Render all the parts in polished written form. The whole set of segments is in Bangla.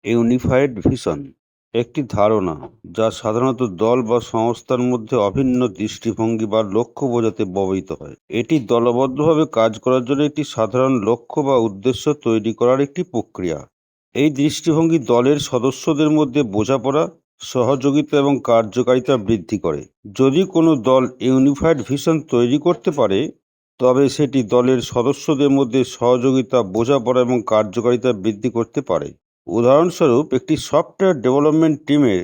ইউনিফাইড ভিশন একটি ধারণা যা সাধারণত দল বা সংস্থার মধ্যে অভিন্ন দৃষ্টিভঙ্গি বা লক্ষ্য বোঝাতে ব্যবহৃত হয়। এটি দলবদ্ধভাবে কাজ করার জন্য একটি সাধারণ লক্ষ্য বা উদ্দেশ্য তৈরি করার একটি প্রক্রিয়া। এই দৃষ্টিভঙ্গি দলের সদস্যদের মধ্যে বোঝাপড়া, সহযোগিতা এবং কার্যকারিতা বৃদ্ধি করে। যদি কোনো দল ইউনিফাইড ভিশন তৈরি করতে পারে, তবে সেটি দলের সদস্যদের মধ্যে সহযোগিতা, বোঝাপড়া এবং কার্যকারিতা বৃদ্ধি করতে পারে। উদাহরণস্বরূপ, একটি সফটওয়্যার ডেভেলপমেন্ট টিমের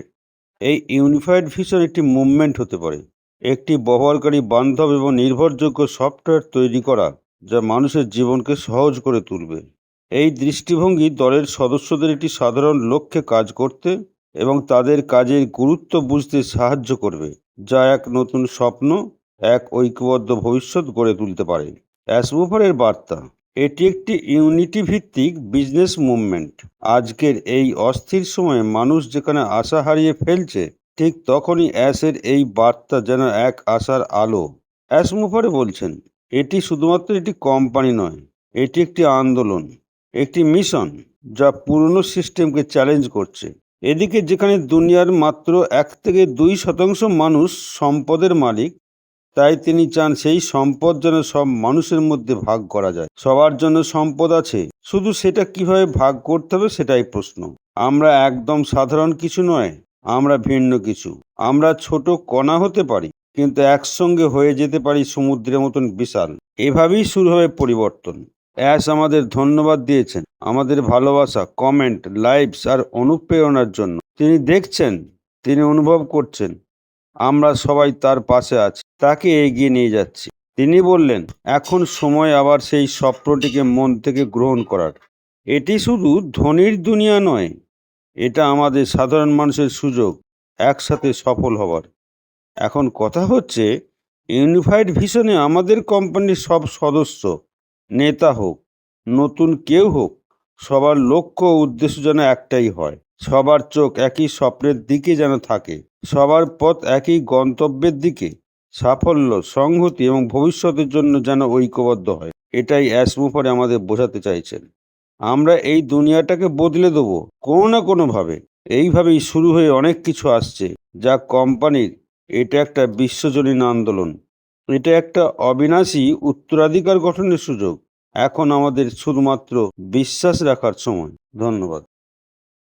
এই ইউনিফাইড ভিশন একটি মুভমেন্ট হতে পারে, একটি ব্যবহারকারী বান্ধব এবং নির্ভরযোগ্য সফটওয়্যার তৈরি করা যা মানুষের জীবনকে সহজ করে তুলবে। এই দৃষ্টিভঙ্গি দলের সদস্যদের একটি সাধারণ লক্ষ্যে কাজ করতে এবং তাদের কাজের গুরুত্ব বুঝতে সাহায্য করবে, যা এক নতুন স্বপ্ন, এক ঐক্যবদ্ধ ভবিষ্যৎ গড়ে তুলতে পারে। অ্যাসমুভারের বার্তা: এটি একটি ইউনিটি ভিত্তিক বিজনেস মুভমেন্ট। আজকের এই অস্থির সময়ে মানুষ যেখানে আশা হারিয়ে ফেলছে, ঠিক তখনই অ্যাশের এই বার্তা যেন এক আশার আলো। অ্যাসমুভারে বলছেন, এটি শুধুমাত্র একটি কোম্পানি নয়, এটি একটি আন্দোলন, একটি মিশন যা পুরনো সিস্টেমকে চ্যালেঞ্জ করছে। এদিকে যেখানে দুনিয়ার মাত্র 1 থেকে 2% মানুষ সম্পদের মালিক, তাই তিনি চান সেই সম্পদ যেন সব মানুষের মধ্যে ভাগ করা যায়। সবার জন্য সম্পদ আছে, শুধু সেটা কিভাবে ভাগ করতে হবে সেটাই প্রশ্ন। আমরা একদম সাধারণ কিছু নয়, আমরা ভিন্ন কিছু। আমরা ছোট কণা হতে পারি, কিন্তু একসঙ্গে হয়ে যেতে পারি সমুদ্রের মতন বিশাল। এভাবেই শুরু হবে পরিবর্তন। অ্যাশ আমাদের ধন্যবাদ দিয়েছেন আমাদের ভালোবাসা, কমেন্ট, লাইভস আর অনুপ্রেরণার জন্য। তিনি দেখছেন, তিনি অনুভব করছেন, আমরা সবাই তার পাশে আছি, তাকে এগিয়ে নিয়ে যাচ্ছি। তিনি বললেন, এখন সময় আবার সেই স্বপ্নটিকে মন থেকে গ্রহণ করার। এটি শুধু ধনীর দুনিয়া নয়, এটা আমাদের সাধারণ মানুষের সুযোগ একসাথে সফল হবার। এখন কথা হচ্ছে, ইউনিফাইড ভিশনে আমাদের কোম্পানির সব সদস্য, নেতা হোক, নতুন কেউ হোক, সবার লক্ষ্য ও উদ্দেশ্য যেন একটাই হয়। সবার চোখ একই স্বপ্নের দিকে যেন থাকে, সবার পথ একই গন্তব্যের দিকে। সাফল্য, সংহতি এবং ভবিষ্যতের জন্য যেন ঐক্যবদ্ধ হয়। এটাই অ্যাসমুভারে আমাদের বোঝাতে চাইছেন। আমরা এই দুনিয়াটাকে বদলে দেবো কোনো না কোনোভাবে। এইভাবেই শুরু হয়ে অনেক কিছু আসছে, যা কোম্পানির। এটা একটা বিশ্বজনীন আন্দোলন, এটা একটা অবিনাশী উত্তরাধিকার গঠনের সুযোগ। এখন আমাদের শুধুমাত্র বিশ্বাস রাখার সময়। ধন্যবাদ।